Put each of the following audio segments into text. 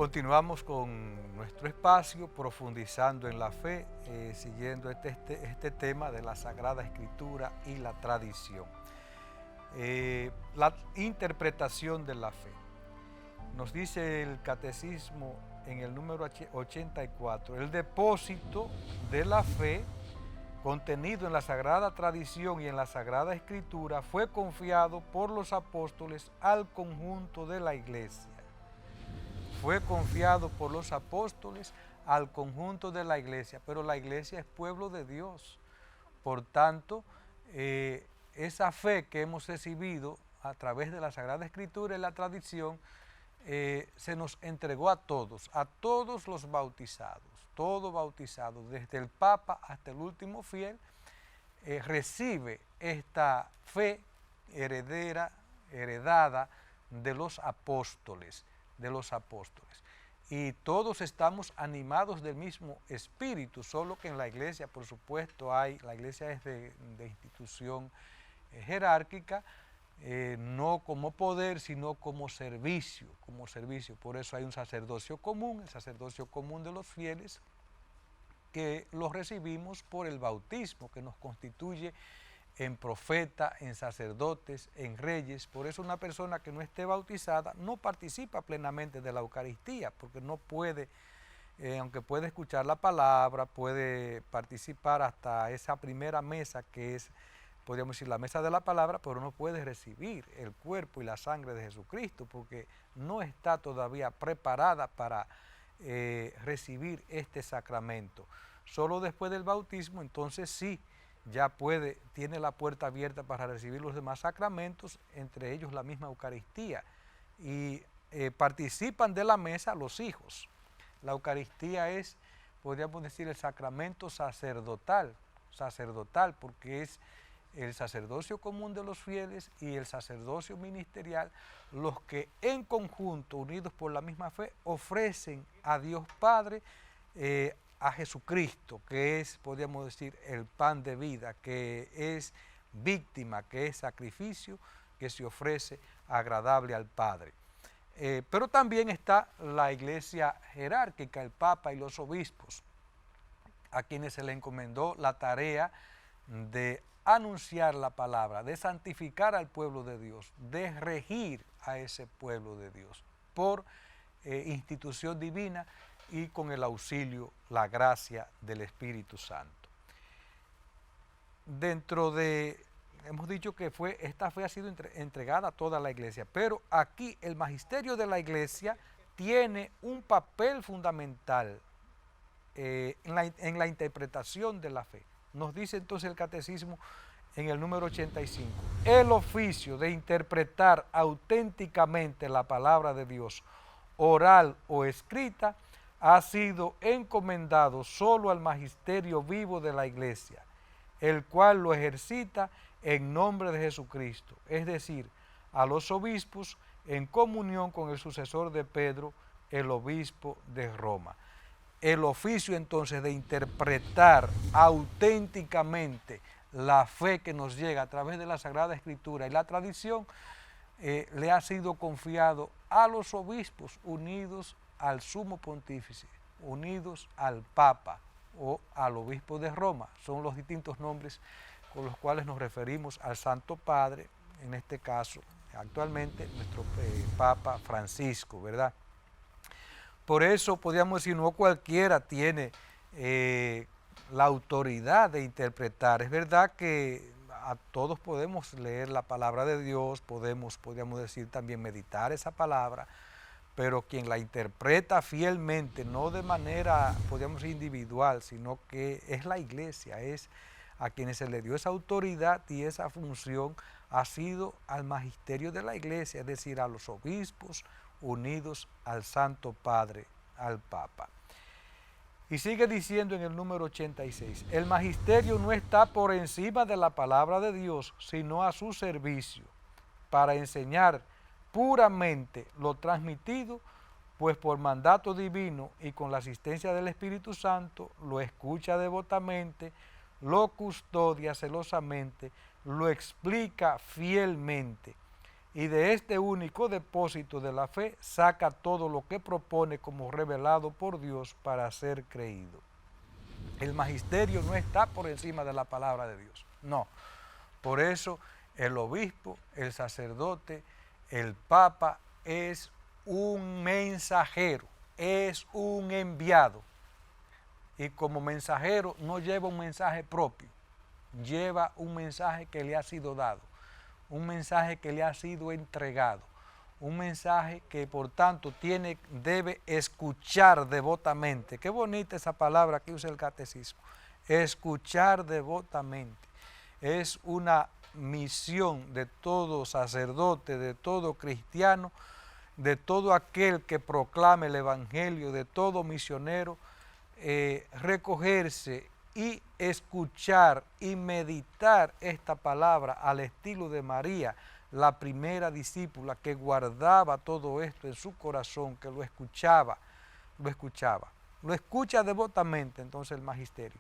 Continuamos con nuestro espacio, profundizando en la fe, siguiendo este tema de la Sagrada Escritura y la tradición. La interpretación de la fe. Nos dice el Catecismo en el número 84, el depósito de la fe contenido en la Sagrada Tradición y en la Sagrada Escritura fue confiado por los apóstoles al conjunto de la Iglesia. Fue confiado por los apóstoles al conjunto de la iglesia, pero la iglesia es pueblo de Dios. Por tanto, esa fe que hemos recibido a través de la Sagrada Escritura y la tradición, se nos entregó a todos los bautizados, todo bautizado, desde el Papa hasta el último fiel, recibe esta fe heredada de los apóstoles. Y todos estamos animados del mismo espíritu, solo que en la iglesia, por supuesto, la iglesia es de institución jerárquica, no como poder, sino como servicio. Por eso hay un sacerdocio común, el sacerdocio común de los fieles, que los recibimos por el bautismo, que nos constituye en profeta, en sacerdotes, en reyes. Por eso una persona que no esté bautizada no participa plenamente de la Eucaristía, porque no puede, aunque puede escuchar la palabra, puede participar hasta esa primera mesa que es, podríamos decir, la mesa de la palabra, pero no puede recibir el cuerpo y la sangre de Jesucristo, porque no está todavía preparada para recibir este sacramento. Solo después del bautismo, entonces sí, ya tiene la puerta abierta para recibir los demás sacramentos, entre ellos la misma Eucaristía, y participan de la mesa los hijos. La Eucaristía es, podríamos decir, el sacramento sacerdotal, porque es el sacerdocio común de los fieles y el sacerdocio ministerial, los que en conjunto, unidos por la misma fe, ofrecen a Dios Padre, a Jesucristo, que es, podríamos decir, el pan de vida, que es víctima, que es sacrificio, que se ofrece agradable al Padre. Pero también está la iglesia jerárquica, el Papa y los obispos, a quienes se le encomendó la tarea de anunciar la palabra, de santificar al pueblo de Dios, de regir a ese pueblo de Dios por institución divina y con el auxilio, la gracia del Espíritu Santo. Hemos dicho que esta fe ha sido entregada a toda la iglesia, pero aquí el magisterio de la iglesia tiene un papel fundamental en la interpretación de la fe. Nos dice entonces el Catecismo en el número 85, el oficio de interpretar auténticamente la palabra de Dios, oral o escrita, ha sido encomendado solo al magisterio vivo de la iglesia, el cual lo ejercita en nombre de Jesucristo, es decir, a los obispos en comunión con el sucesor de Pedro, el obispo de Roma. El oficio entonces de interpretar auténticamente la fe que nos llega a través de la Sagrada Escritura y la tradición, le ha sido confiado a los obispos unidos al sumo pontífice, unidos al Papa o al obispo de Roma. Son los distintos nombres con los cuales nos referimos al Santo Padre, en este caso, actualmente, nuestro Papa Francisco, ¿verdad? Por eso podríamos decir, no cualquiera tiene la autoridad de interpretar. Es verdad que a todos podemos leer la palabra de Dios, podríamos decir también meditar esa palabra, pero quien la interpreta fielmente, no de manera, podríamos decir, individual, sino que es la iglesia, es a quienes se le dio esa autoridad y esa función, ha sido al magisterio de la iglesia, es decir, a los obispos unidos al Santo Padre, al Papa. Y sigue diciendo en el número 86, el magisterio no está por encima de la palabra de Dios, sino a su servicio, para enseñar puramente lo transmitido, pues por mandato divino y con la asistencia del Espíritu Santo, lo escucha devotamente, lo custodia celosamente, lo explica fielmente. y de este único depósito de la fe saca todo lo que propone como revelado por Dios para ser creído. El magisterio no está por encima de la palabra de Dios, no. Por eso el obispo, el sacerdote, el papa es un mensajero, es un enviado. Y como mensajero no lleva un mensaje propio, lleva un mensaje que le ha sido dado, un mensaje que le ha sido entregado, un mensaje que por tanto debe escuchar devotamente. Qué bonita esa palabra que usa el catecismo, escuchar devotamente. Es una misión de todo sacerdote, de todo cristiano, de todo aquel que proclame el evangelio, de todo misionero, recogerse y escuchar y meditar esta palabra al estilo de María, la primera discípula que guardaba todo esto en su corazón, que lo escuchaba, lo escucha devotamente entonces el magisterio,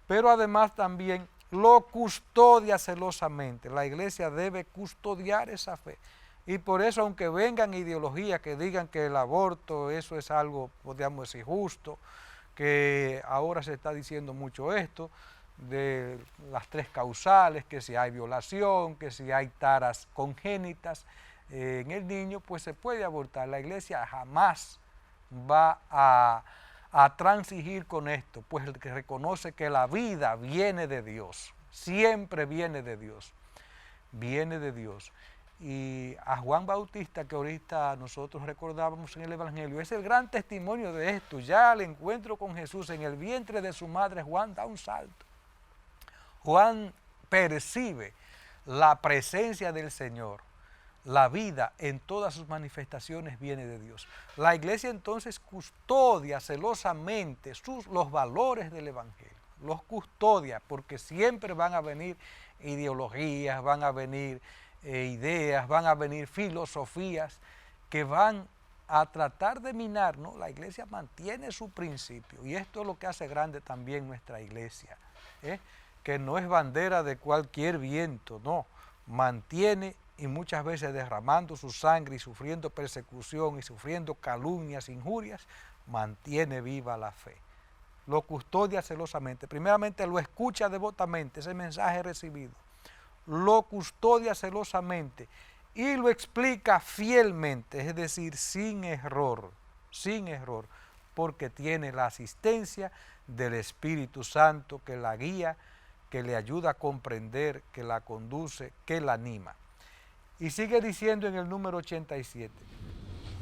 pero además también lo custodia celosamente. La iglesia debe custodiar esa fe. Y por eso, aunque vengan ideologías que digan que el aborto, eso es algo, podríamos decir, justo, que ahora se está diciendo mucho esto, de las 3 causales, que si hay violación, que si hay taras congénitas en el niño, pues se puede abortar. La iglesia jamás va a transigir con esto, pues el que reconoce que la vida viene de Dios, siempre viene de Dios, viene de Dios. Y a Juan Bautista, que ahorita nosotros recordábamos en el Evangelio, es el gran testimonio de esto. Ya al encuentro con Jesús en el vientre de su madre, Juan da un salto. Juan percibe la presencia del Señor. La vida en todas sus manifestaciones viene de Dios. La iglesia entonces custodia celosamente los valores del Evangelio. Los custodia porque siempre van a venir ideologías, van a venir ideas, van a venir filosofías que van a tratar de minar, ¿no? La iglesia mantiene su principio y esto es lo que hace grande también nuestra iglesia, que no es bandera de cualquier viento, no, mantiene y muchas veces derramando su sangre y sufriendo persecución y sufriendo calumnias, injurias, mantiene viva la fe. Lo custodia celosamente, primeramente lo escucha devotamente, ese mensaje recibido, lo custodia celosamente y lo explica fielmente, es decir, sin error, porque tiene la asistencia del Espíritu Santo que la guía, que le ayuda a comprender, que la conduce, que la anima. Y sigue diciendo en el número 87,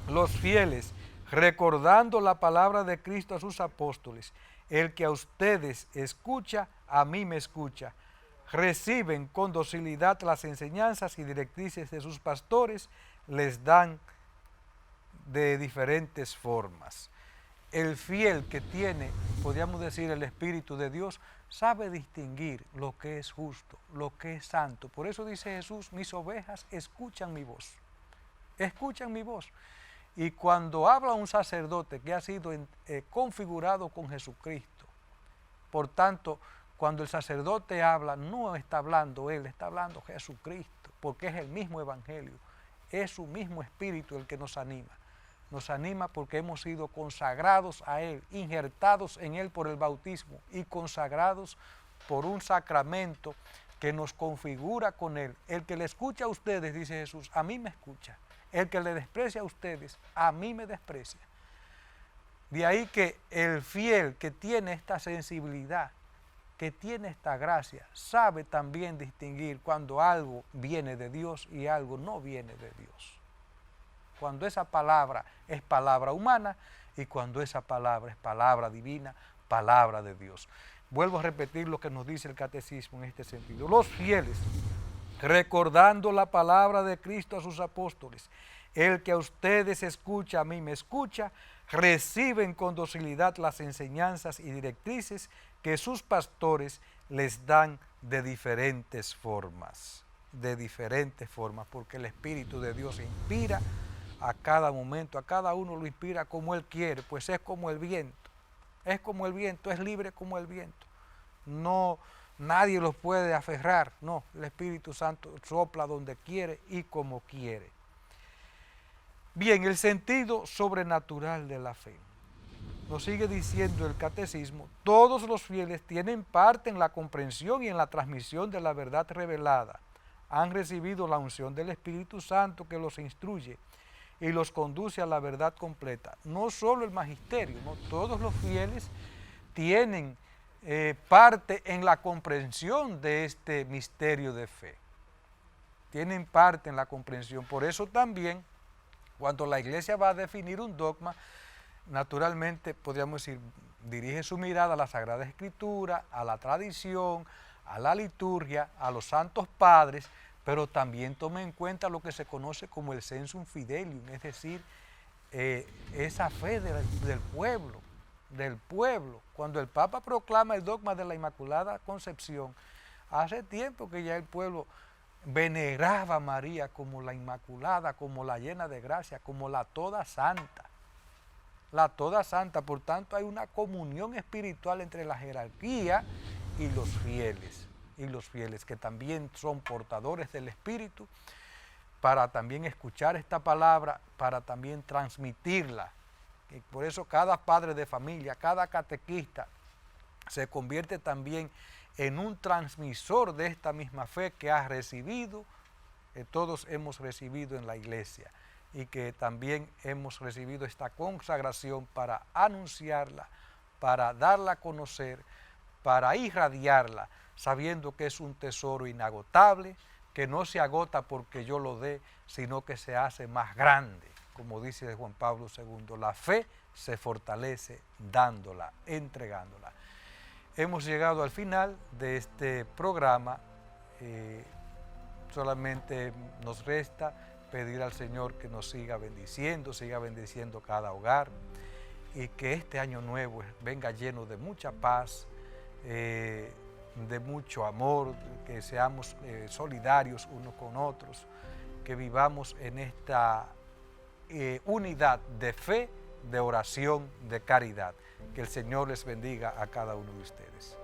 los fieles, recordando la palabra de Cristo a sus apóstoles, el que a ustedes escucha, a mí me escucha. Reciben con docilidad las enseñanzas y directrices de sus pastores, les dan de diferentes formas. El fiel que tiene, podríamos decir, el Espíritu de Dios, sabe distinguir lo que es justo, lo que es santo. Por eso dice Jesús, mis ovejas escuchan mi voz. Escuchan mi voz. Y cuando habla un sacerdote que ha sido configurado con Jesucristo, por tanto, cuando el sacerdote habla, no está hablando él, está hablando Jesucristo, porque es el mismo evangelio, es su mismo espíritu el que nos anima. Nos anima porque hemos sido consagrados a Él, injertados en Él por el bautismo y consagrados por un sacramento que nos configura con Él. El que le escucha a ustedes, dice Jesús, a mí me escucha. El que le desprecia a ustedes, a mí me desprecia. De ahí que el fiel que tiene esta sensibilidad, que tiene esta gracia, sabe también distinguir cuando algo viene de Dios y algo no viene de Dios. Cuando esa palabra es palabra humana y cuando esa palabra es palabra divina, palabra de Dios. Vuelvo a repetir lo que nos dice el catecismo en este sentido. Los fieles, recordando la palabra de Cristo a sus apóstoles, el que a ustedes escucha, a mí me escucha, reciben con docilidad las enseñanzas y directrices que sus pastores les dan de diferentes formas, porque el Espíritu de Dios inspira a cada momento, a cada uno lo inspira como Él quiere, pues es como el viento, es libre como el viento, no nadie los puede aferrar, no, el Espíritu Santo sopla donde quiere y como quiere. Bien, el sentido sobrenatural de la fe. Nos sigue diciendo el catecismo, todos los fieles tienen parte en la comprensión y en la transmisión de la verdad revelada. Han recibido la unción del Espíritu Santo que los instruye y los conduce a la verdad completa. No solo el magisterio, ¿no? Todos los fieles tienen parte en la comprensión de este misterio de fe. Tienen parte en la comprensión. Por eso también, cuando la Iglesia va a definir un dogma, naturalmente, podríamos decir, dirige su mirada a la Sagrada Escritura, a la tradición, a la liturgia, a los santos padres, pero también toma en cuenta lo que se conoce como el sensum fidelium, es decir, esa fe del pueblo. Cuando el Papa proclama el dogma de la Inmaculada Concepción, hace tiempo que ya el pueblo veneraba a María como la Inmaculada, como la llena de gracia, como la toda santa. La toda santa, por tanto hay una comunión espiritual entre la jerarquía y los fieles que también son portadores del Espíritu, para también escuchar esta palabra, para también transmitirla. Y por eso cada padre de familia, cada catequista se convierte también en un transmisor de esta misma fe que ha recibido, que todos hemos recibido en la Iglesia, y que también hemos recibido esta consagración para anunciarla, para darla a conocer, para irradiarla, sabiendo que es un tesoro inagotable, que no se agota porque yo lo dé, sino que se hace más grande. Como dice Juan Pablo II, la fe se fortalece dándola, entregándola. Hemos llegado al final de este programa. Solamente nos resta pedir al Señor que nos siga bendiciendo cada hogar, y que este año nuevo venga lleno de mucha paz, de mucho amor, que seamos solidarios unos con otros, que vivamos en esta unidad de fe, de oración, de caridad. Que el Señor les bendiga a cada uno de ustedes.